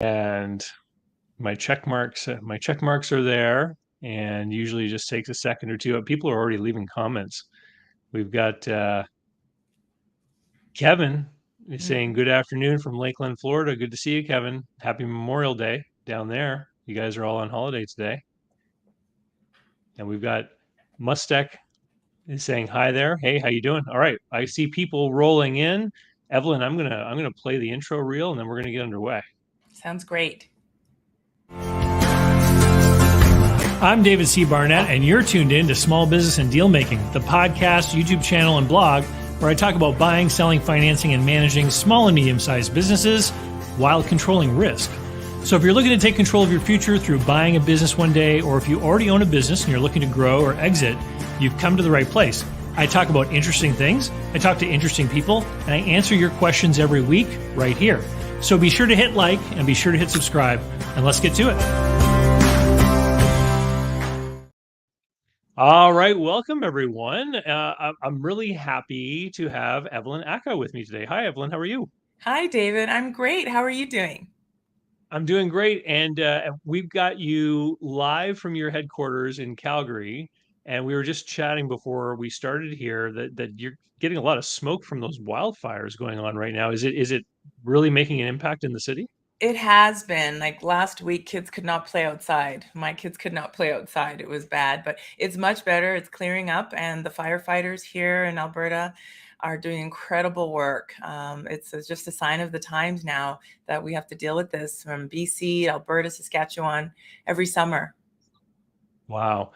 and my check marks are there, and usually it just takes a second or two. People are already leaving comments. We've got Kevin is saying good afternoon from Lakeland, Florida. Good to see you, Kevin. Happy Memorial Day down there. You guys are all on holiday today. And we've got Mustek is saying hi there. Hey, how you doing? All right, I see people rolling in. Evelyn, I'm gonna play the intro reel, and then we're gonna get underway. Sounds great. I'm David C. Barnett, and you're tuned in to Small Business and Deal Making, the podcast, YouTube channel, and blog where I talk about buying, selling, financing, and managing small and medium-sized businesses while controlling risk. So if you're looking to take control of your future through buying a business one day, or if you already own a business and you're looking to grow or exit, you've come to the right place. I talk about interesting things, I talk to interesting people, and I answer your questions every week right here. So be sure to hit like and be sure to hit subscribe, and let's get to it. All right, welcome everyone. I'm really happy to have Evelyn Ackah with me today. Hi, Evelyn. How are you? Hi, David. I'm great. How are you doing? I'm doing great, and we've got you live from your headquarters in Calgary. And we were just chatting before we started here that you're getting a lot of smoke from those wildfires going on right now. Is it really making an impact in the city? It has been. Like last week, kids could not play outside. My kids could not play outside. It was bad, but it's much better. It's clearing up, and the firefighters here in Alberta are doing incredible work. It's just a sign of the times now that we have to deal with this from BC, Alberta, Saskatchewan every summer. Wow.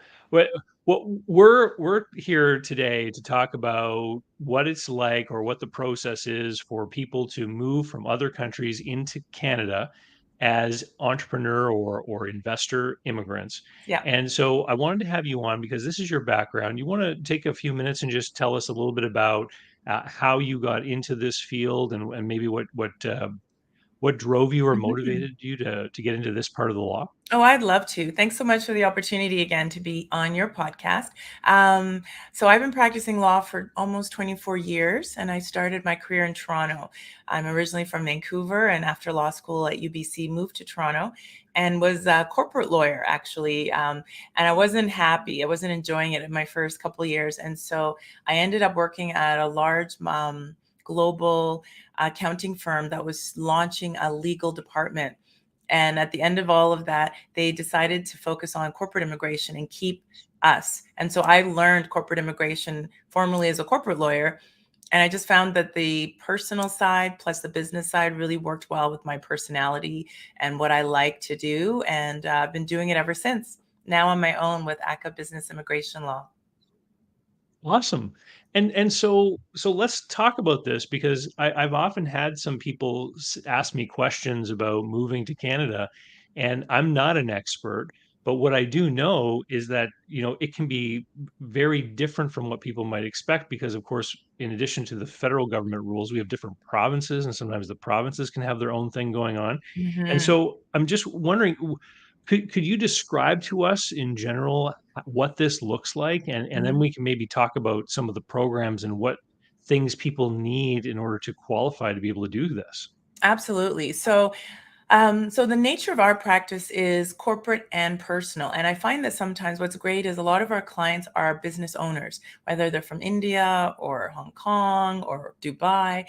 What we're here today to talk about what it's like or what the process is for people to move from other countries into Canada as entrepreneur or investor immigrants. Yeah. And so I wanted to have you on because this is your background. You want to take a few minutes and just tell us a little bit about how you got into this field and maybe what drove you or Mhm. motivated you to get into this part of the law? Oh, I'd love to. Thanks so much for the opportunity again to be on your podcast. So I've been practicing law for almost 24 years, and I started my career in Toronto. I'm originally from Vancouver, and after law school at UBC, moved to Toronto and was a corporate lawyer, actually. And I wasn't happy. I wasn't enjoying it in my first couple of years. And so I ended up working at a large global accounting firm that was launching a legal department. And at the end of all of that, they decided to focus on corporate immigration and keep us. And so I learned corporate immigration formally as a corporate lawyer. And I just found that the personal side plus the business side really worked well with my personality and what I like to do. And I've been doing it ever since. Now on my own with Ackah Business Immigration Law. Awesome. And so let's talk about this because I've often had some people ask me questions about moving to Canada, and I'm not an expert, but what I do know is that, it can be very different from what people might expect because, of course, in addition to the federal government rules, we have different provinces, and sometimes the provinces can have their own thing going on. And Mhm. so I'm just wondering, could you describe to us in general what this looks like, and then Mhm. we can maybe talk about some of the programs and what things people need in order to qualify to be able to do this? Absolutely. So the nature of our practice is corporate and personal. And I find that sometimes what's great is a lot of our clients are business owners, whether they're from India or Hong Kong or Dubai.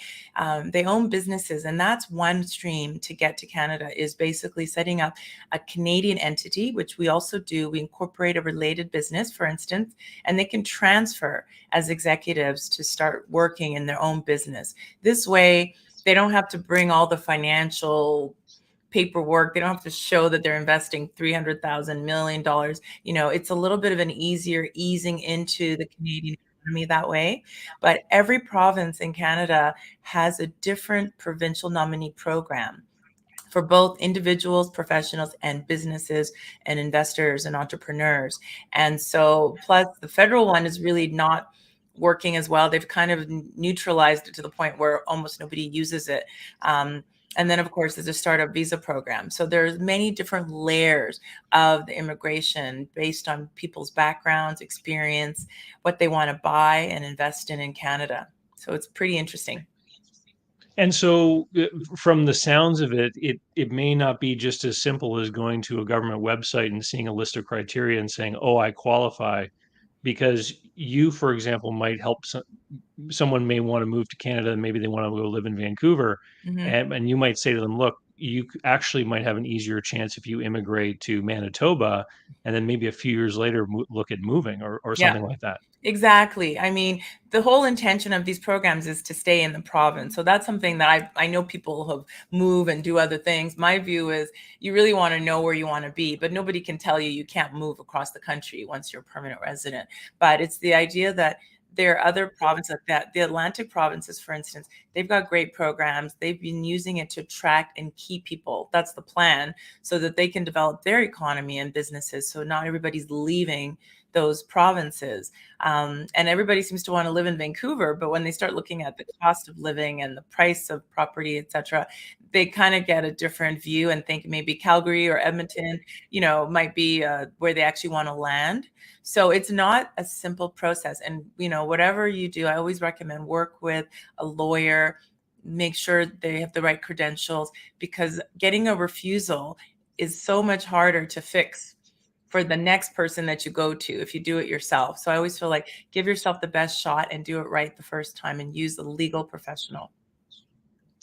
They own businesses. And that's one stream to get to Canada is basically setting up a Canadian entity, which we also do. We incorporate a related business, for instance, and they can transfer as executives to start working in their own business. This way, they don't have to bring all the financial paperwork. They don't have to show that they're investing $300,000 million. It's a little bit of an easier easing into the Canadian economy that way. But every province in Canada has a different provincial nominee program for both individuals, professionals, and businesses, and investors and entrepreneurs. And so, plus the federal one is really not working as well. They've kind of neutralized it to the point where almost nobody uses it. And then, of course, there's a startup visa program. So there's many different layers of the immigration based on people's backgrounds, experience, what they want to buy and invest in Canada. So it's pretty interesting. And so, from the sounds of it, it may not be just as simple as going to a government website and seeing a list of criteria and saying, "Oh, I qualify," because you, for example, might help someone may want to move to Canada and maybe they want to go live in Vancouver, Mhm. and you might say to them, "Look, you actually might have an easier chance if you immigrate to Manitoba, and then maybe a few years later look at moving or Yeah. something like that." Exactly. I mean, the whole intention of these programs is to stay in the province. So that's something that I know people have move and do other things. My view is you really want to know where you want to be, but nobody can tell you you can't move across the country once you're a permanent resident. But it's the idea that there are other provinces like that. The Atlantic provinces, for instance, they've got great programs. They've been using it to attract and keep people. That's the plan, so that they can develop their economy and businesses. So not everybody's leaving those provinces. And everybody seems to want to live in Vancouver, but when they start looking at the cost of living and the price of property, et cetera, they kind of get a different view and think maybe Calgary or Edmonton, might be where they actually want to land. So it's not a simple process. And, whatever you do, I always recommend work with a lawyer, make sure they have the right credentials, because getting a refusal is so much harder to fix for the next person that you go to if you do it yourself. So I always feel like give yourself the best shot and do it right the first time and use a legal professional.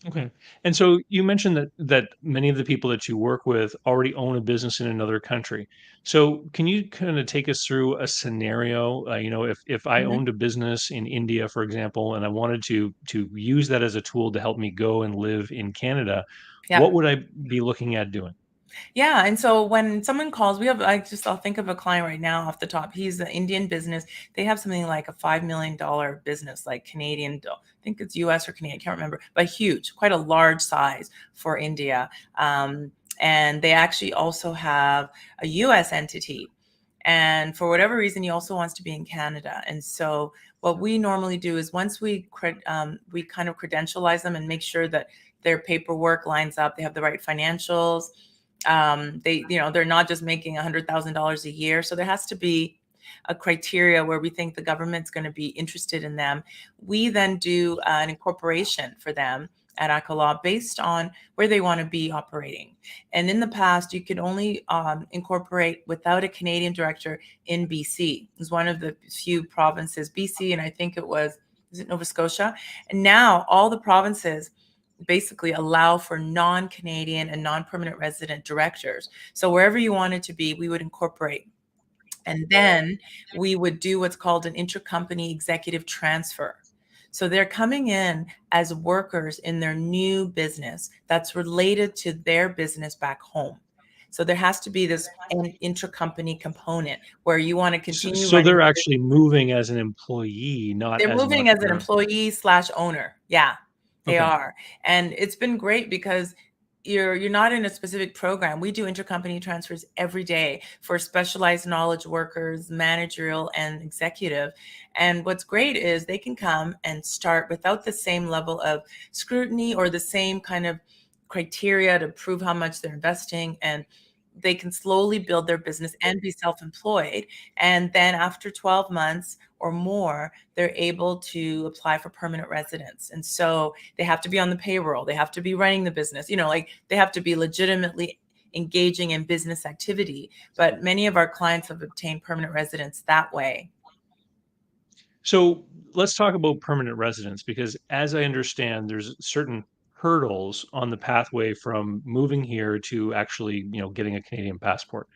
Okay. And so you mentioned that many of the people that you work with already own a business in another country. So can you kind of take us through a scenario? If I Mhm. owned a business in India, for example, and I wanted to use that as a tool to help me go and live in Canada, what Yep. would I be looking at doing? Yeah, and so when someone calls, I'll think of a client right now off the top. He's an Indian business. They have something like a $5 million business, like Canadian, I think it's US or Canadian, I can't remember, but huge, quite a large size for India. And they actually also have a US entity. And for whatever reason, he also wants to be in Canada. And so what we normally do is once we kind of credentialize them and make sure that their paperwork lines up, they have the right financials, they're not just making $100,000 a year. So there has to be a criteria where we think the government's going to be interested in them. We then do an incorporation for them at Ackah based on where they want to be operating. And in the past, you could only incorporate without a Canadian director in BC. It was one of the few provinces, BC, and I think is it Nova Scotia? And now all the provinces basically allow for non-Canadian and non-permanent resident directors. So wherever you want it to be, we would incorporate. And then we would do what's called an intercompany executive transfer. So they're coming in as workers in their new business that's related to their business back home. So there has to be this intercompany component where you want to So, continue so running they're the actually moving as an employee, not they're as an moving as an entrepreneur. employee slash owner. Yeah, they Okay. are. And it's been great because you're not in a specific program. We do intercompany transfers every day for specialized knowledge workers, managerial and executive. And what's great is they can come and start without the same level of scrutiny or the same kind of criteria to prove how much they're investing, and they can slowly build their business and be self-employed. And then after 12 months or more, they're able to apply for permanent residence. And so they have to be on the payroll. They have to be running the business, like they have to be legitimately engaging in business activity. But many of our clients have obtained permanent residence that way. So let's talk about permanent residence because, as I understand, there's certain hurdles on the pathway from moving here to actually, getting a Canadian passport.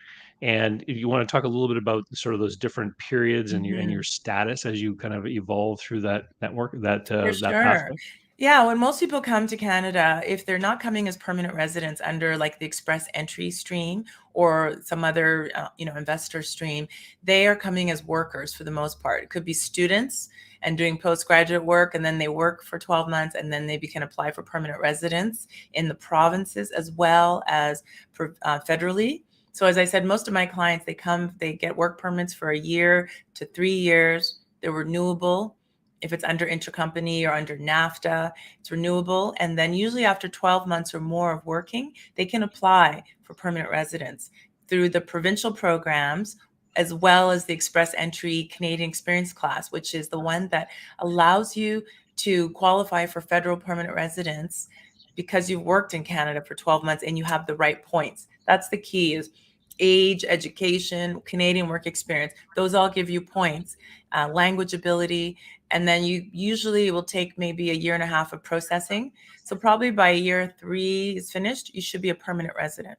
And if you want to talk a little bit about sort of those different periods and your Mhm. status as you kind of evolve through that network, For that sure. pathway. Yeah, when most people come to Canada, if they're not coming as permanent residents under like the express entry stream or some other, investor stream, they are coming as workers for the most part. It could be students and doing postgraduate work, and then they work for 12 months, and then they can apply for permanent residence in the provinces as well as federally. So as I said, most of my clients, they get work permits for a year to 3 years. They're renewable. If it's under intercompany or under NAFTA, it's renewable. And then usually after 12 months or more of working, they can apply for permanent residence through the provincial programs, as well as the express entry Canadian experience class, which is the one that allows you to qualify for federal permanent residence because you've worked in Canada for 12 months and you have the right points. That's the key, is age, education, Canadian work experience. Those all give you points, language ability, and then you usually will take maybe a year and a half of processing. So probably by year 3 is finished, you should be a permanent resident.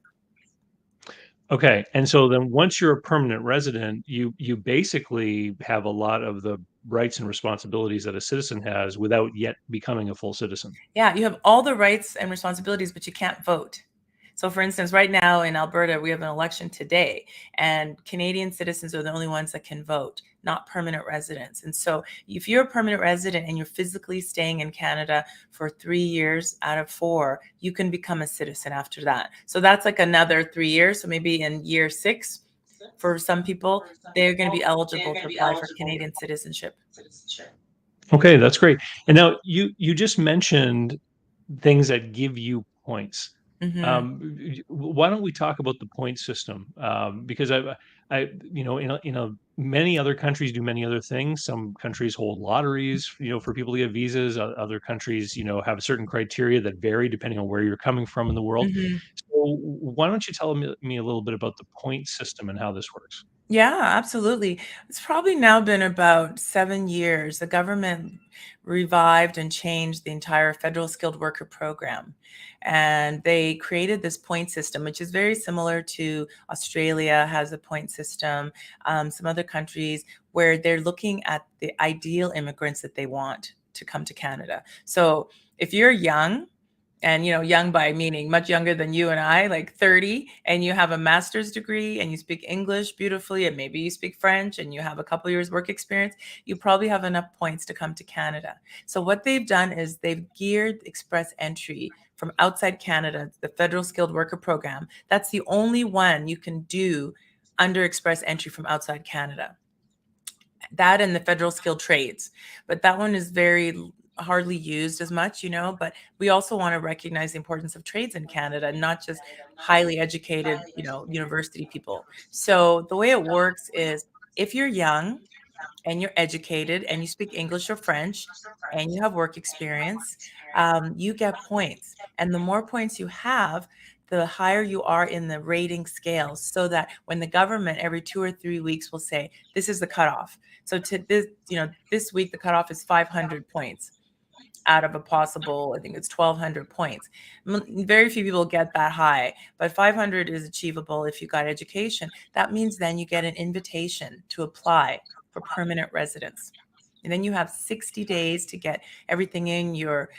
Okay, and so then once you're a permanent resident, you basically have a lot of the rights and responsibilities that a citizen has without yet becoming a full citizen. Yeah, you have all the rights and responsibilities, but you can't vote. So for instance, right now in Alberta, we have an election today, and Canadian citizens are the only ones that can vote, not permanent residents. And so if you're a permanent resident and you're physically staying in Canada for 3 years out of 4, you can become a citizen after that. So that's like another 3 years. So maybe in year 6, for some people, they're going to be eligible to apply for Canadian citizenship. Okay, that's great. And now you just mentioned things that give you points. Mm-hmm. Why don't we talk about the point system? Because many other countries do many other things. Some countries hold lotteries, for people to get visas. Other countries, have certain criteria that vary depending on where you're coming from in the world. Mm-hmm. So why don't you tell me a little bit about the point system and how this works? Yeah, absolutely. It's probably now been about 7 years. The government revived and changed the entire federal skilled worker program. And they created this point system, which is very similar to Australia has a point system, some other countries where they're looking at the ideal immigrants that they want to come to Canada. So if you're young, and young by meaning much younger than you and I, like 30, and you have a master's degree and you speak English beautifully, and maybe you speak French and you have a couple years work experience, you probably have enough points to come to Canada. So what they've done is they've geared express entry from outside Canada, the federal skilled worker program. That's the only one you can do under express entry from outside Canada. That and the federal skilled trades, but that one is very hardly used as much, but we also want to recognize the importance of trades in Canada, not just highly educated, university people. So the way it works is, if you're young and you're educated and you speak English or French and you have work experience, you get points. And the more points you have, the higher you are in the rating scales, so that when the government every 2 or 3 weeks will say, this is the cutoff. So to this, this week, the cutoff is 500 points out of a possible, I think it's 1,200 points. Very few people get that high, but 500 is achievable if you got education. That means then you get an invitation to apply for permanent residence. And then you have 60 days to get everything in, your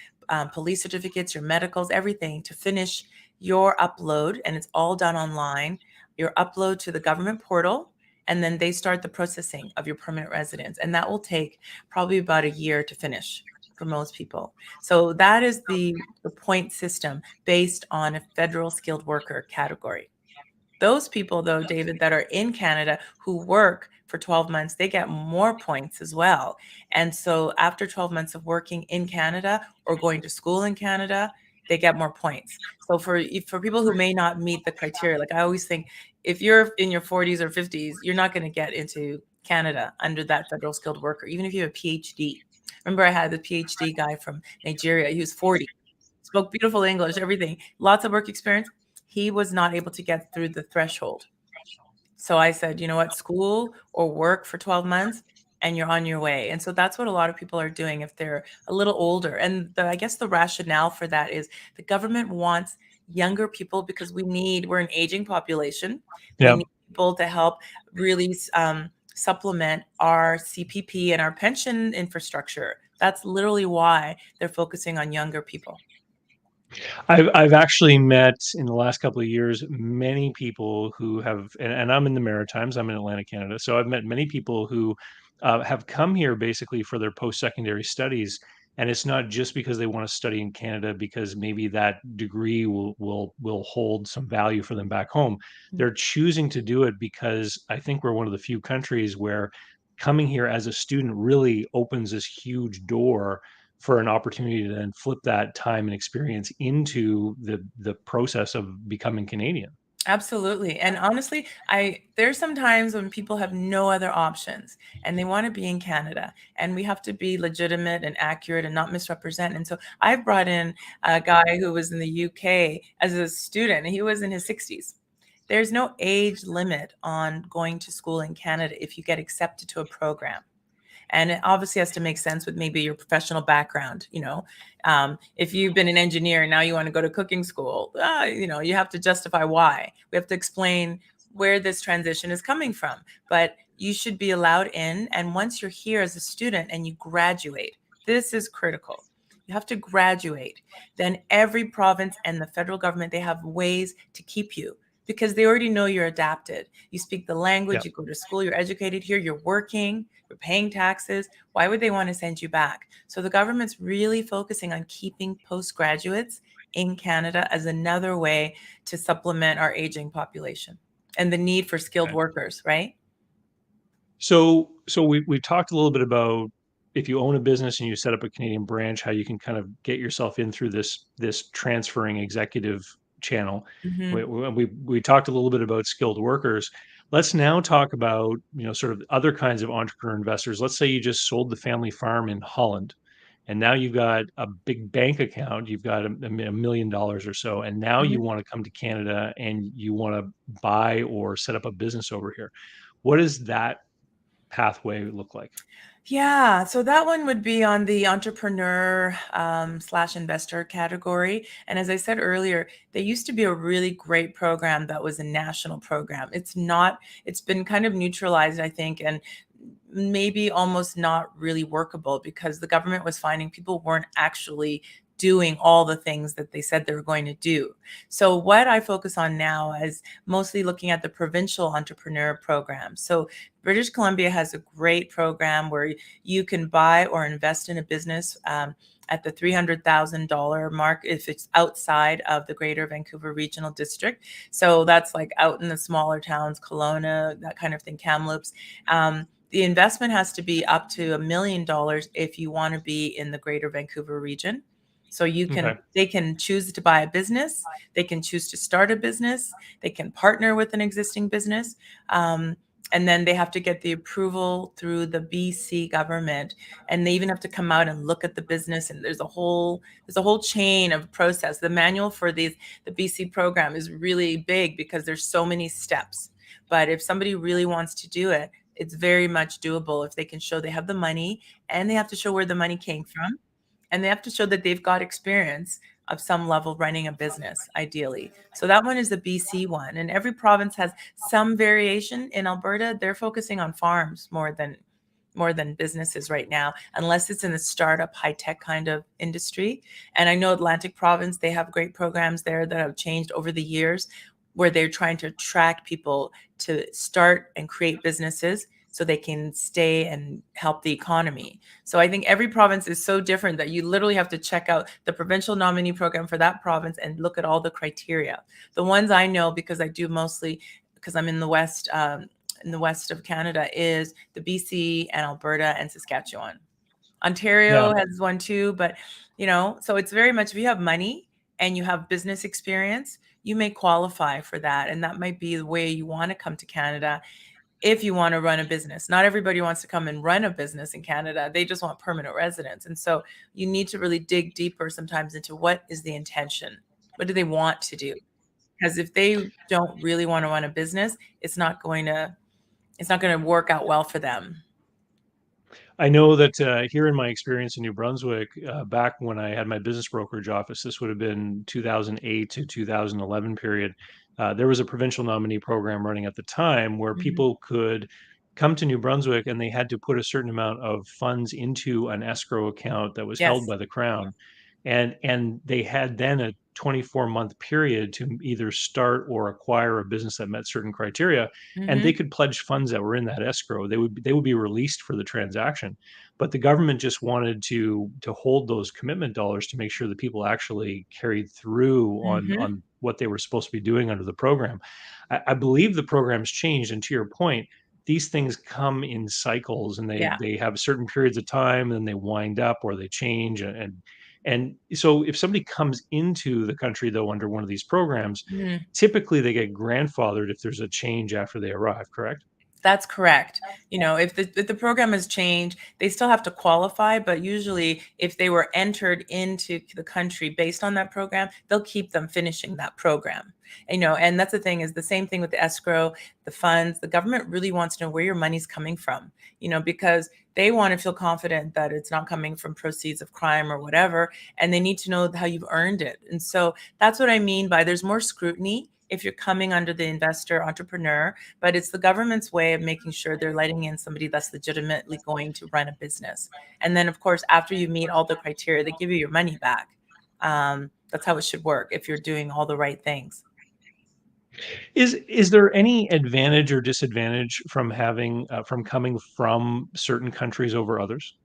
police certificates, your medicals, everything, to finish your upload. And it's all done online. Your upload to the government portal, and then they start the processing of your permanent residence. And that will take probably about a year to finish for most people. So that is the point system based on a federal skilled worker category. Those people, though, David, that are in Canada who work for 12 months, they get more points as well. And so after 12 months of working in Canada or going to school in Canada, they get more points. So for people who may not meet the criteria, like I always think, if you're in your 40s or 50s, you're not going to get into Canada under that federal skilled worker, even if you have a PhD. Remember, I had the PhD guy from Nigeria. He was 40, spoke beautiful English, everything, lots of work experience. He was not able to get through the threshold. So I said, you know what, school or work for 12 months and you're on your way. And so that's what a lot of people are doing if they're a little older. And I guess the rationale for that is the government wants younger people because we're an aging population. Yeah. We need people to help really supplement our CPP and our pension infrastructure. That's literally why they're focusing on younger people. I've actually met in the last couple of years many people who have, and I'm in the Maritimes, I'm in Atlantic Canada, so I've met many people who have come here basically for their post-secondary studies, and it's not just because they want to study in Canada because maybe that degree will hold some value for them back home. They're choosing to do it because I think we're one of the few countries where coming here as a student really opens this huge door for an opportunity to then flip that time and experience into the process of becoming Canadian. Absolutely. And honestly, there's some times when people have no other options and they want to be in Canada, and we have to be legitimate and accurate and not misrepresent. And so I've brought in a guy who was in the UK as a student, and he was in his 60s. There's no age limit on going to school in Canada if you get accepted to a program. And it obviously has to make sense with maybe your professional background. If you've been an engineer and now you want to go to cooking school, you have to justify why. We have to explain where this transition is coming from. But you should be allowed in. And once you're here as a student and you graduate, this is critical. You have to graduate. Then every province and the federal government, they have ways to keep you because they already know you're adapted. You speak the Yeah. language, you go to school, you're educated here, you're working, you're paying taxes. Why would they want to send you back? So the government's really focusing on keeping postgraduates in Canada as another way to supplement our aging population and the need for skilled Okay. workers, right? So we've talked a little bit about if you own a business and you set up a Canadian branch, how you can kind of get yourself in through this transferring executive channel. Hmm. We talked a little bit about skilled workers. Let's now talk about, sort of other kinds of entrepreneur investors. Let's say you just sold the family farm in Holland, and now you've got a big bank account. You've got $1 million or so, and now you Hmm. want to come to Canada and you want to buy or set up a business over here. What does that pathway look like? Yeah, so that one would be on the entrepreneur slash investor category. And as I said earlier, there used to be a really great program that was a national program. It's not, it's been kind of neutralized, I think, and maybe almost not really workable because the government was finding people weren't actually doing all the things that they said they were going to do. So what I focus on now is mostly looking at the provincial entrepreneur program. So British Columbia has a great program where you can buy or invest in a business at the $300,000 mark if it's outside of the Greater Vancouver Regional District. So that's like out in the smaller towns, Kelowna, that kind of thing, Kamloops. The investment has to be up to $1 million if you want to be in the Greater Vancouver region. So Okay. they can choose to buy a business, they can choose to start a business, they can partner with an existing business. And then they have to get the approval through the BC government, and they even have to come out and look at the business. And there's a whole chain of process. The manual for the BC program is really big because there's so many steps. But if somebody really wants to do it, it's very much doable if they can show they have the money, and they have to show where the money came from, and they have to show that they've got experience of some level running a business, ideally. So that one is the BC one. And every province has some variation. In Alberta, they're focusing on farms more than businesses right now, unless it's in the startup high tech kind of industry. And I know Atlantic Province, they have great programs there that have changed over the years where they're trying to attract people to start and create businesses so they can stay and help the economy. So I think every province is so different that you literally have to check out the provincial nominee program for that province and look at all the criteria. The ones I know, because I do mostly, because I'm in the west of Canada, is the BC and Alberta and Saskatchewan. Yeah. Ontario has one too, but so it's very much, if you have money and you have business experience, you may qualify for that. And that might be the way you want to come to Canada if you want to run a business. Not everybody wants to come and run a business in Canada. They just want permanent residence. And so you need to really dig deeper sometimes into what is the intention? What do they want to do? Because if they don't really want to run a business, it's not going to work out well for them. I know that here in my experience in New Brunswick, back when I had my business brokerage office, this would have been 2008 to 2011 period. There was a provincial nominee program running at the time where Mhm. people could come to New Brunswick and they had to put a certain amount of funds into an escrow account that was held Yes. by the Crown, and they had then a 24-month period to either start or acquire a business that met certain criteria, and they Hmm. could pledge funds that were in that escrow. They would be released for the transaction, but the government just wanted to hold those commitment dollars to make sure that people actually carried through Hmm. on what they were supposed to be doing under the program. I believe the program's changed, and to your point, these things come in cycles, and they Yeah. they have certain periods of time, and then they wind up or they change, And so if somebody comes into the country, though, under one of these programs, Mhm. typically they get grandfathered if there's a change after they arrive, correct? That's correct. If the program has changed, they still have to qualify, but usually if they were entered into the country based on that program, they'll keep them finishing that program. And that's the thing, is the same thing with the escrow, the funds. The government really wants to know where your money's coming from, because they want to feel confident that it's not coming from proceeds of crime or whatever, and they need to know how you've earned it. And so that's what I mean by there's more scrutiny if you're coming under the investor entrepreneur, but it's the government's way of making sure they're letting in somebody that's legitimately going to run a business. And then, of course, after you meet all the criteria, they give you your money back. That's how it should work if you're doing all the right things. Is there any advantage or disadvantage from having from coming from certain countries over others?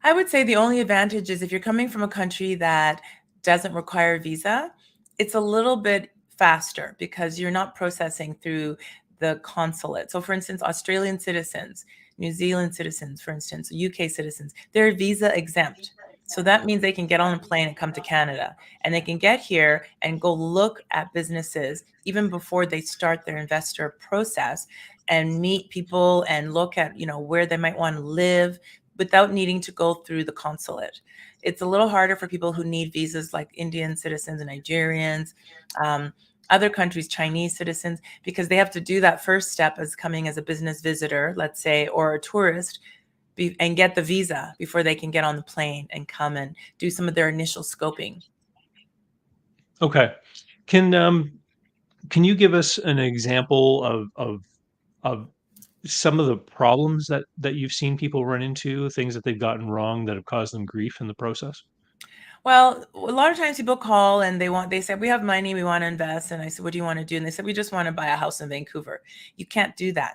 I would say the only advantage is if you're coming from a country that doesn't require a visa, it's a little bit faster because you're not processing through the consulate. So, for instance, Australian citizens, New Zealand citizens, for instance, UK citizens, they're visa exempt. So that means they can get on a plane and come to Canada, and they can get here and go look at businesses even before they start their investor process and meet people and look at, where they might want to live without needing to go through the consulate. It's a little harder for people who need visas like Indian citizens and Nigerians, um, other countries, Chinese citizens, because they have to do that first step as coming as a business visitor, let's say, or a tourist, and get the visa before they can get on the plane and come and do some of their initial scoping. Okay. Can can you give us an example of some of the problems that you've seen people run into, things that they've gotten wrong that have caused them grief in the process? Well, a lot of times people call and they say, we have money, we want to invest. And I said, what do you want to do? And they said, we just want to buy a house in Vancouver. You can't do that.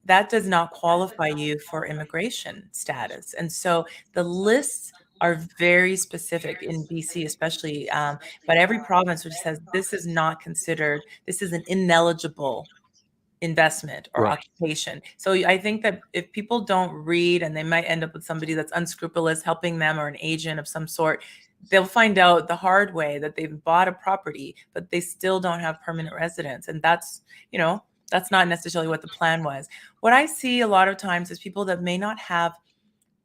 That does not qualify you for immigration status. And so the lists are very specific in BC, especially, but every province which says this is not considered, this is an ineligible investment or Right. occupation. So I think that if people don't read, and they might end up with somebody that's unscrupulous helping them, or an agent of some sort, they'll find out the hard way that they've bought a property, but they still don't have permanent residence. And that's not necessarily what the plan was. What I see a lot of times is people that may not have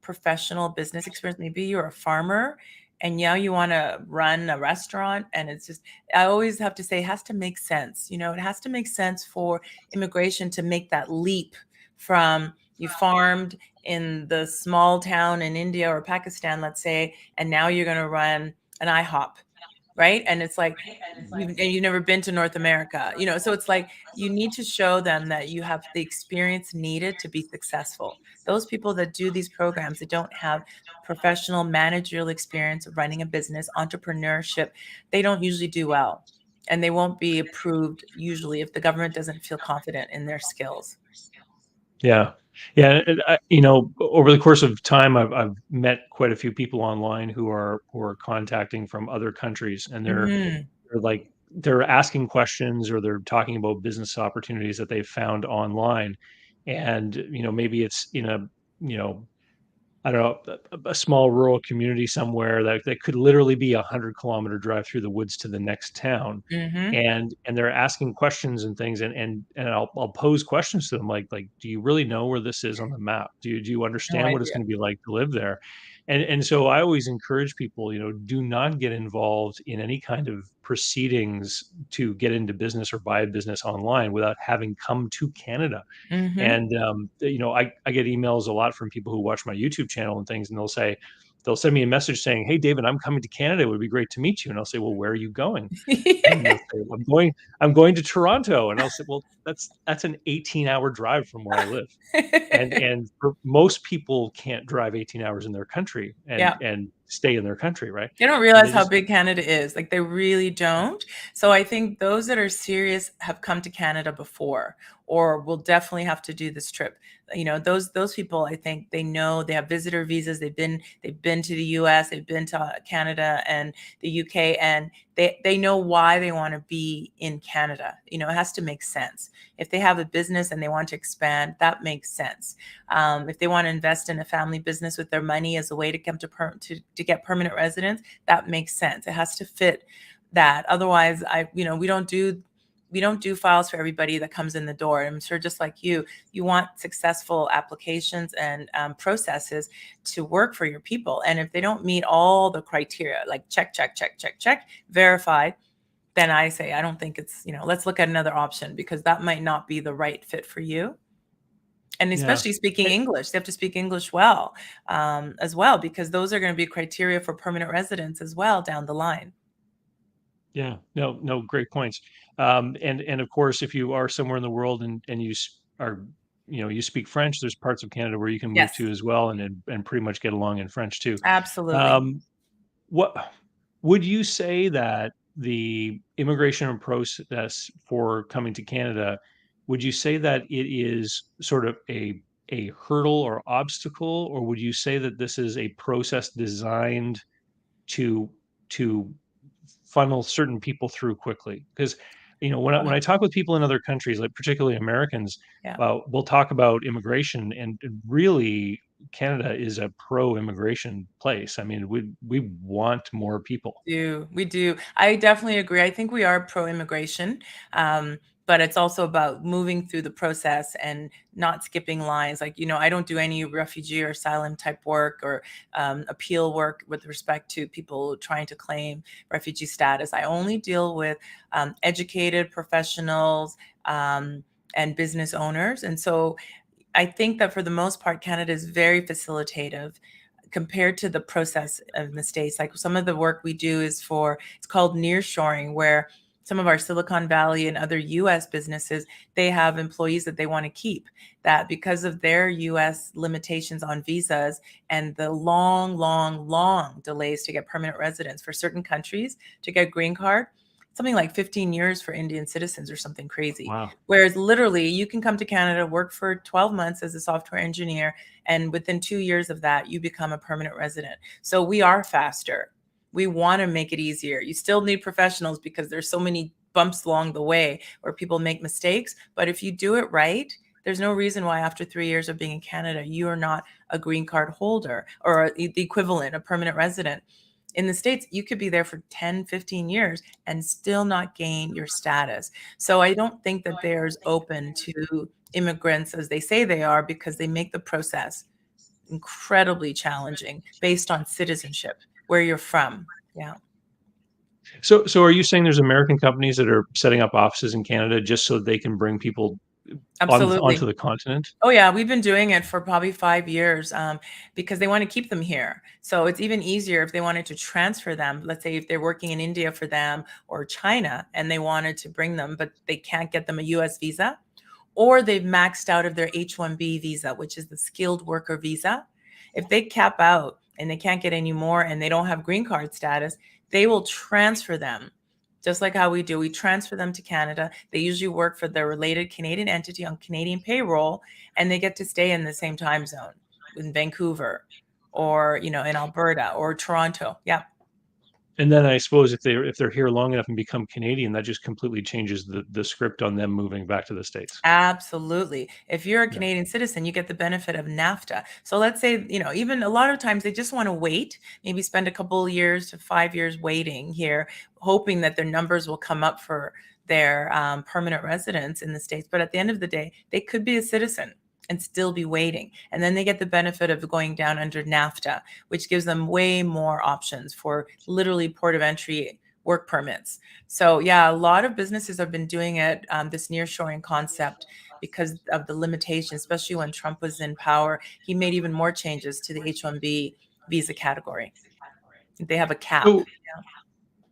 professional business experience. Maybe you're a farmer and now you want to run a restaurant, and it's just, I always have to say, it has to make sense. It has to make sense for immigration to make that leap from you farmed in the small town in India or Pakistan, let's say, and now you're going to run an IHOP, right? And it's like you've never been to North America, so it's like you need to show them that you have the experience needed to be successful. Those people that do these programs that don't have professional managerial experience of running a business, entrepreneurship, they don't usually do well, and they won't be approved usually if the government doesn't feel confident in their skills. Yeah. Yeah, and over the course of time, I've met quite a few people online who are contacting from other countries, and Hmm. they're asking questions, or they're talking about business opportunities that they've found online. And, maybe it's in a, you know, I don't know, a small rural community somewhere that could literally be a 100-kilometer drive through the woods to the next town. Hmm. And they're asking questions and things, and I'll pose questions to them like, "Do you really know where this is on the map? Do you No understand what it's idea. gonna be like to live there?" And so I always encourage people, do not get involved in any kind of proceedings to get into business or buy a business online without having come to Canada. Hmm. And, I get emails a lot from people who watch my YouTube channel and things, and they'll send me a message saying, "Hey, David, I'm coming to Canada. It would be great to meet you." And I'll say, "Well, where are you going?" And they'll say, I'm going to Toronto." And I'll say, "Well, that's an 18-hour drive from where I live." And for most people can't drive 18 hours in their country Yeah. and stay in their country, right? They don't And realize they how just big Canada is. Like, they really don't. So I think those that are serious have come to Canada before, or will definitely have to do this trip. Those people, I think they know they have visitor visas. They've been to the US, they've been to Canada and the UK, and they know why they want to be in Canada. It has to make sense. If they have a business and they want to expand, that makes sense. If they want to invest in a family business with their money as a way to come to to get permanent residence, that makes sense. It has to fit that. Otherwise, we don't do files for everybody that comes in the door. I'm sure just like you want successful applications and processes to work for your people. And if they don't meet all the criteria, like check, verified, then I say, I don't think it's, let's look at another option, because that might not be the right fit for you. And Yeah. especially speaking English, they have to speak English well, as well, because those are going to be criteria for permanent residence as well down the line. Yeah, no, great points. And of course, if you are somewhere in the world and are, you speak French, there's parts of Canada where you can move Yes, to as well, and pretty much get along in French too. absolutely. Um, what would you say that the immigration process for coming to Canada, would you say that it is sort of a hurdle or obstacle, or would you say that this is a process designed to to funnel certain people through quickly? Because when I talk with people in other countries, like particularly Americans, Yeah. we'll talk about immigration, and really Canada is a pro-immigration place. I mean, we want more people. We do. I definitely agree. I think we are pro-immigration, but it's also about moving through the process and not skipping lines. Like, I don't do any refugee or asylum type work or appeal work with respect to people trying to claim refugee status. I only deal with educated professionals and business owners. And so I think that for the most part, Canada is very facilitative compared to the process of the States. Like some of the work we do is it's called nearshoring, where some of our Silicon Valley and other US businesses, they have employees that they want to keep, that because of their US limitations on visas and the long delays to get permanent residence for certain countries to get green card, something like 15 years for Indian citizens or something crazy. Wow. Whereas literally you can come to Canada, work for 12 months as a software engineer, and within 2 years of that, you become a permanent resident. So we are faster. We want to make it easier. You still need professionals because there's so many bumps along the way where people make mistakes. But if you do it right, there's no reason why after 3 years of being in Canada, you are not a green card holder or the equivalent, a permanent resident. In the States, you could be there for 10, 15 years and still not gain your status. So I don't think that they're as open to immigrants as they say they are, because they make the process incredibly challenging based on citizenship, where you're from. Yeah, So are you saying there's American companies that are setting up offices in Canada just so they can bring people onto absolutely. the continent? Oh yeah, we've been doing it for probably 5 years, because they want to keep them here. So it's even easier if they wanted to transfer them. Let's say if they're working in India for them or China and they wanted to bring them, but they can't get them a US visa, or they've maxed out of their H-1B visa, which is the skilled worker visa. If they cap out and they can't get any more and they don't have green card status, they will transfer them. Just like how we do, we transfer them to Canada. They usually work for their related Canadian entity on Canadian payroll, and they get to stay in the same time zone in Vancouver or, in Alberta or Toronto. Yeah. And then I suppose if they're here long enough and become Canadian, that just completely changes the script on them moving back to the States. Absolutely. If you're a Yeah. Canadian citizen, you get the benefit of NAFTA. So let's say, even a lot of times they just want to wait, maybe spend a couple of years to 5 years waiting here, hoping that their numbers will come up for their permanent residence in the States. But at the end of the day, they could be a citizen and still be waiting. And then they get the benefit of going down under NAFTA, which gives them way more options for literally port of entry work permits. So yeah, a lot of businesses have been doing it, this nearshoring concept, because of the limitations, especially when Trump was in power. He made even more changes to the H-1B visa category. They have a cap. So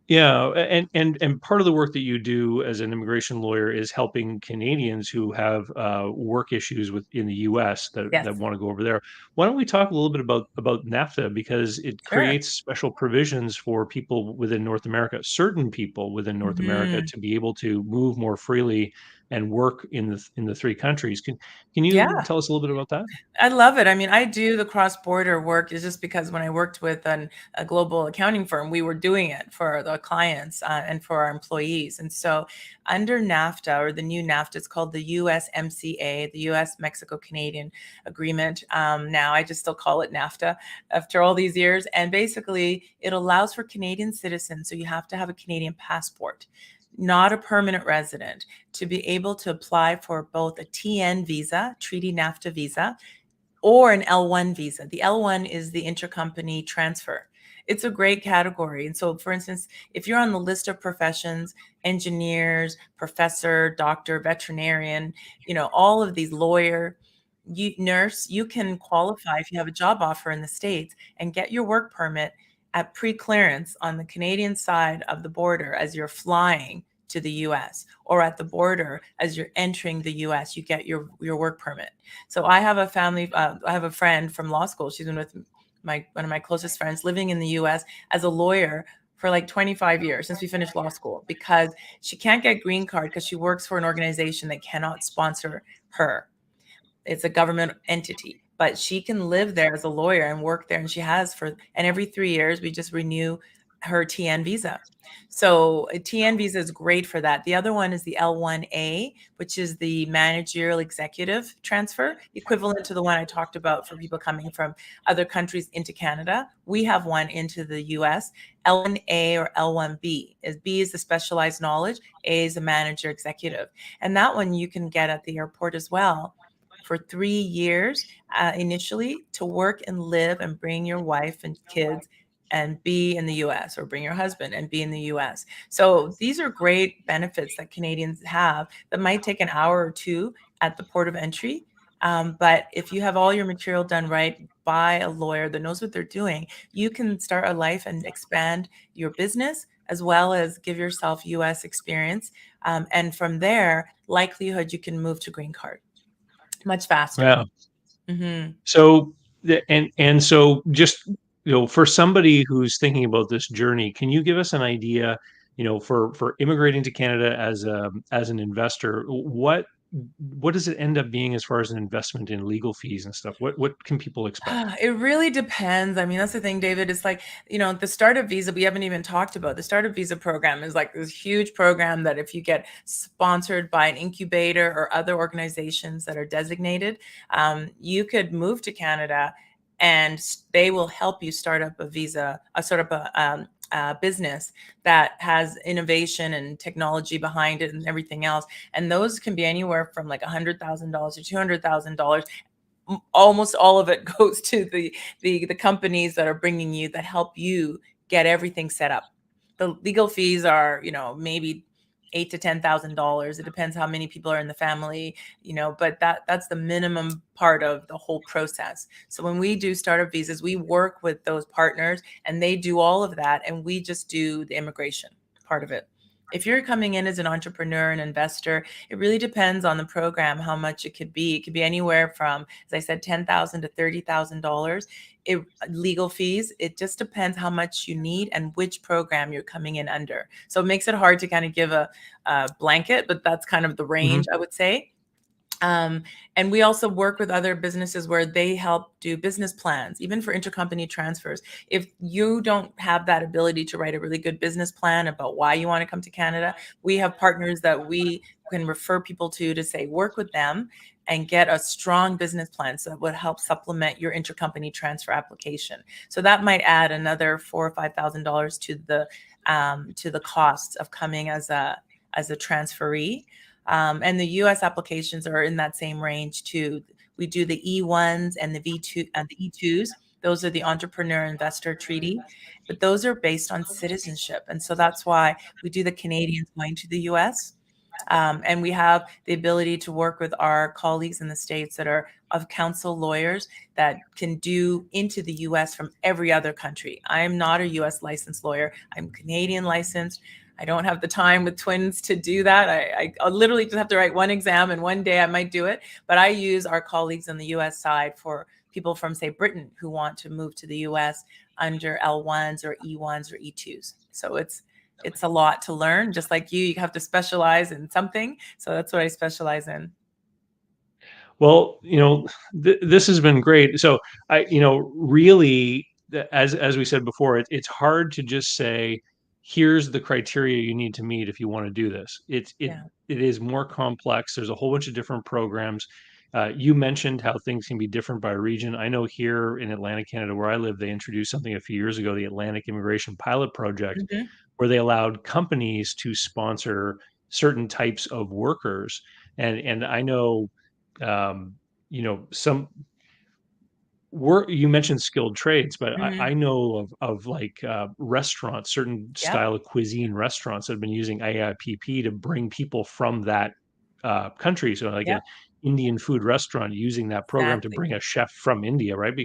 yeah, and part of the work that you do as an immigration lawyer is helping Canadians who have work issues in the U.S. that Yes, want to go over there. Why don't we talk a little bit about NAFTA, because it sure. creates special provisions for people within North America, certain people within North America, Mhm. to be able to move more freely and work in the three countries. Can you Yeah. tell us a little bit about that? I love it. I mean, I do the cross-border work is just because when I worked with a global accounting firm, we were doing it for the clients and for our employees. And so under NAFTA, or the new NAFTA, it's called the USMCA, the US Mexico Canadian Agreement. Now I just still call it NAFTA after all these years. And basically it allows for Canadian citizens, so you have to have a Canadian passport, not a permanent resident, to be able to apply for both a TN visa, Treaty NAFTA visa, or an L1 visa. The L1 is the intercompany transfer. It's a great category. And so, for instance, if you're on the list of professions, engineers, professor, doctor, veterinarian, all of these, lawyer, nurse, you can qualify if you have a job offer in the States and get your work permit at pre-clearance on the Canadian side of the border as you're flying to the US, or at the border as you're entering the US, you get your work permit. So I have I have a friend from law school. She's been with one of my closest friends living in the US as a lawyer for like 25 years since we finished law school, because she can't get green card because she works for an organization that cannot sponsor her. It's a government entity, but she can live there as a lawyer and work there. And she has and every 3 years, we just renew her TN visa. So a TN visa is great for that. The other one is the L1A, which is the managerial executive transfer, equivalent to the one I talked about for people coming from other countries into Canada. We have one into the US. L1A or L1B is B is the specialized knowledge, A is the manager executive. And that one you can get at the airport as well for 3 years initially, to work and live and bring your wife and kids and be in the US, or bring your husband and be in the US. So these are great benefits that Canadians have that might take an hour or two at the port of entry. But if you have all your material done right by a lawyer that knows what they're doing, you can start a life and expand your business as well as give yourself US experience. And from there, likelihood you can move to green card much faster. Yeah. Hmm. So so just for somebody who's thinking about this journey, can you give us an idea, for immigrating to Canada as an investor, what does it end up being as far as an investment in legal fees and stuff? What can people expect? It really depends. I mean, that's the thing, David. It's like, the startup visa, we haven't even talked about. The startup visa program is like this huge program that if you get sponsored by an incubator or other organizations that are designated, you could move to Canada and they will help you start up a visa, a sort of a business that has innovation and technology behind it and everything else. And those can be anywhere from like $100,000 to $200,000. Almost all of it goes to the companies that are bringing you, that help you get everything set up. The legal fees are, maybe $8,000 to $10,000. It depends how many people are in the family, but that's the minimum part of the whole process. So when we do startup visas, we work with those partners and they do all of that, and we just do the immigration part of it. If you're coming in as an entrepreneur and investor, it really depends on the program, how much it could be. It could be anywhere from, as I said, $10,000 to $30,000. Legal fees, it just depends how much you need and which program you're coming in under. So it makes it hard to kind of give a blanket, but that's kind of the range, I would say. And we also work with other businesses where they help do business plans, even for intercompany transfers. If you don't have that ability to write a really good business plan about why you want to come to Canada, we have partners that we can refer people to say, work with them and get a strong business plan. So that would help supplement your intercompany transfer application. So that might add another $4,000 or $5,000 to the costs of coming as a transferee. And the U.S. applications are in that same range too. We do the E1s and the V2 and the E2s. Those are the entrepreneur investor treaty, but those are based on citizenship. And so that's why we do the Canadians going to the U.S. And we have the ability to work with our colleagues in the States that are of counsel lawyers that can do into the U.S. from every other country. I'm not a U.S. licensed lawyer. I'm Canadian licensed. I don't have the time with twins to do that. I literally just have to write one exam, and one day I might do it. But I use our colleagues on the U.S. side for people from, say, Britain who want to move to the U.S. under L1s or E1s or E2s. So it's a lot to learn. Just like you have to specialize in something. So that's what I specialize in. Well, this has been great. So really, as we said before, it's hard to just say, here's the criteria you need to meet if you want to do this. Yeah. It is more complex. There's a whole bunch of different programs. You mentioned how things can be different by region. I know here in Atlantic Canada, where I live, they introduced something a few years ago, the Atlantic Immigration Pilot Project, Mhm. where they allowed companies to sponsor certain types of workers. And I know, um, some work. You mentioned skilled trades, but I Mhm. know of like restaurants, certain Yep. style of cuisine restaurants that have been using AIPP to bring people from that country. So like an Yep. Indian food restaurant using that program to Exactly. bring a chef from India, right?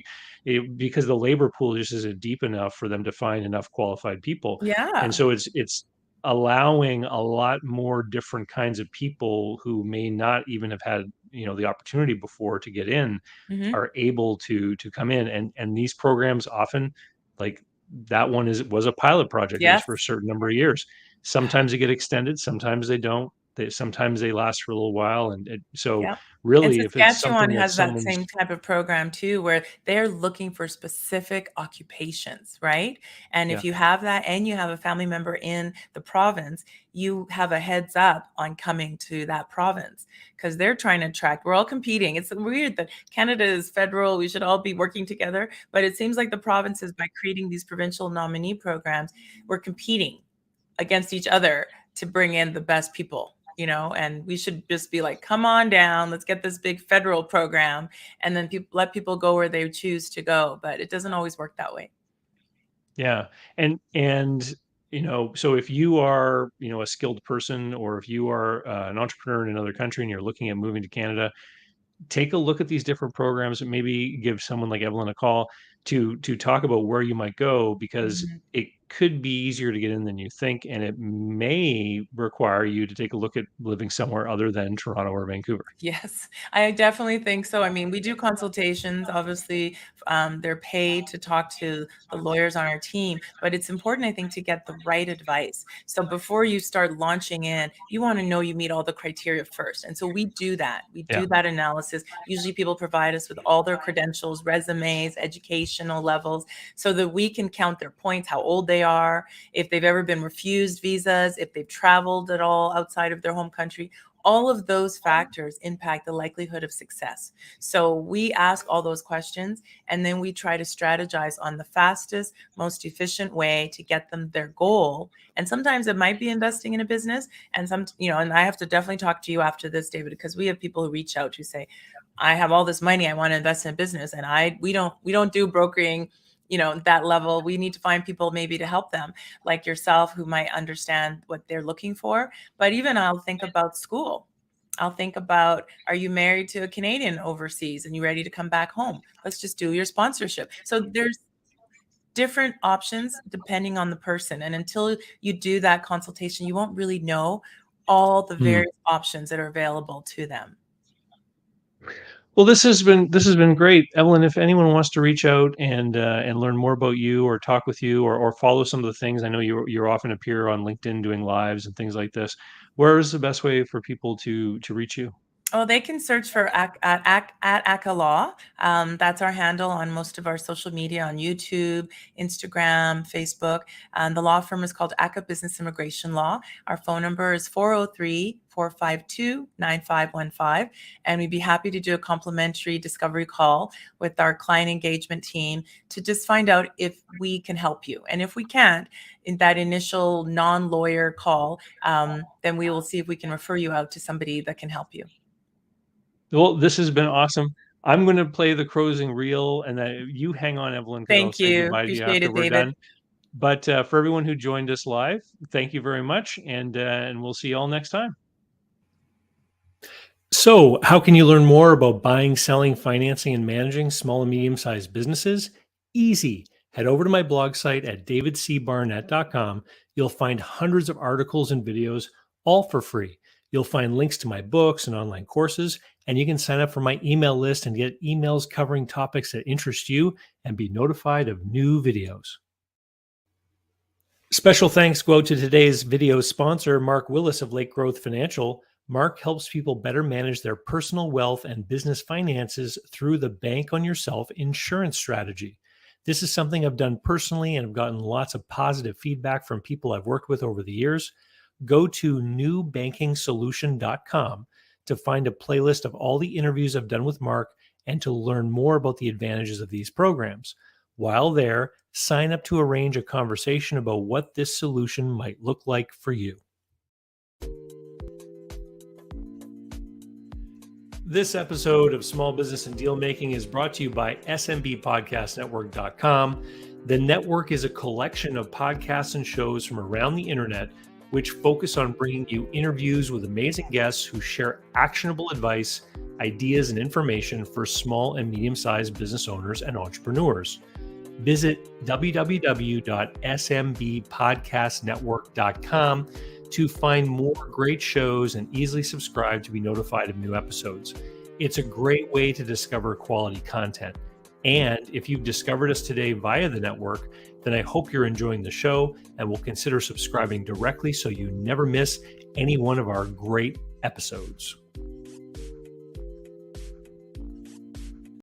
Because the labor pool just isn't deep enough for them to find enough qualified people. And Yeah. so it's allowing a lot more different kinds of people who may not even have had, the opportunity before to get in, Mhm. are able to come in. And these programs often, like that one was a pilot project. It was Yes. for a certain number of years. Sometimes they get extended, sometimes they don't. Sometimes they last for a little while. So Yep. And really, if it's Saskatchewan something that has that someone's, same type of program too, where they're looking for specific occupations, right? And if yeah, you have that and you have a family member in the province, you have a heads up on coming to that province because they're trying to attract. We're all competing. It's weird that Canada is federal. We should all be working together. But it seems like the provinces, by creating these provincial nominee programs, we're competing against each other to bring in the best people, and we should just be like, come on down, let's get this big federal program, and then let people go where they choose to go. But it doesn't always work that way. yeah. And so if you are, a skilled person, or if you are an entrepreneur in another country and you're looking at moving to Canada, take a look at these different programs and maybe give someone like Evelyn a call to talk about where you might go, because Mhm. it could be easier to get in than you think, and it may require you to take a look at living somewhere other than Toronto or Vancouver. Yes, I definitely think so. I mean, we do consultations. Obviously, they're paid to talk to the lawyers on our team, but it's important, I think, to get the right advice. So before you start launching in, you want to know you meet all the criteria first. And so we do that. We Yeah. do that analysis. Usually people provide us with all their credentials, resumes, educational levels, so that we can count their points, how old they are, if they've ever been refused visas, if they've traveled at all outside of their home country. All of those factors impact the likelihood of success. So we ask all those questions, and then we try to strategize on the fastest, most efficient way to get them their goal. And sometimes it might be investing in a business, and and I have to definitely talk to you after this, David, because we have people who reach out who say, I have all this money, I want to invest in a business, and we don't do brokering, that level. We need to find people maybe to help them, like yourself, who might understand what they're looking for. But even I'll think about school. I'll think about, are you married to a Canadian overseas and you ready to come back home? Let's just do your sponsorship. So there's different options depending on the person. And until you do that consultation, you won't really know all the Hmm. various options that are available to them. Well, this has been great, Evelyn. If anyone wants to reach out and learn more about you, or talk with you, or follow some of the things, I know you often appear on LinkedIn doing lives and things like this. Where is the best way for people to reach you? Oh, they can search for at Ackah Law. That's our handle on most of our social media, on YouTube, Instagram, Facebook. And the law firm is called Ackah Business Immigration Law. Our phone number is 403-452-9515. And we'd be happy to do a complimentary discovery call with our client engagement team to just find out if we can help you. And if we can't, in that initial non-lawyer call, then we will see if we can refer you out to somebody that can help you. Well, this has been awesome. I'm going to play the closing reel, and then you hang on, Evelyn, because I'll Thank say you. goodbye to you Appreciate after it, we're David. done. But for everyone who joined us live, thank you very much, and we'll see you all next time. So, how can you learn more about buying, selling, financing, and managing small and medium sized businesses? Easy. Head over to my blog site at davidcbarnett.com. You'll find hundreds of articles and videos, all for free. You'll find links to my books and online courses, and you can sign up for my email list and get emails covering topics that interest you and be notified of new videos. Special thanks go out to today's video sponsor, Mark Willis of Lake Growth Financial. Mark helps people better manage their personal wealth and business finances through the Bank on Yourself insurance strategy. This is something I've done personally and I've gotten lots of positive feedback from people I've worked with over the years. Go to newbankingsolution.com to find a playlist of all the interviews I've done with Mark and to learn more about the advantages of these programs. While there, sign up to arrange a conversation about what this solution might look like for you. This episode of Small Business and Deal Making is brought to you by SMBpodcastnetwork.com. The network is a collection of podcasts and shows from around the internet which focus on bringing you interviews with amazing guests who share actionable advice, ideas, and information for small and medium-sized business owners and entrepreneurs. Visit www.smbpodcastnetwork.com to find more great shows and easily subscribe to be notified of new episodes. It's a great way to discover quality content. And if you've discovered us today via the network, then I hope you're enjoying the show and will consider subscribing directly so you never miss any one of our great episodes.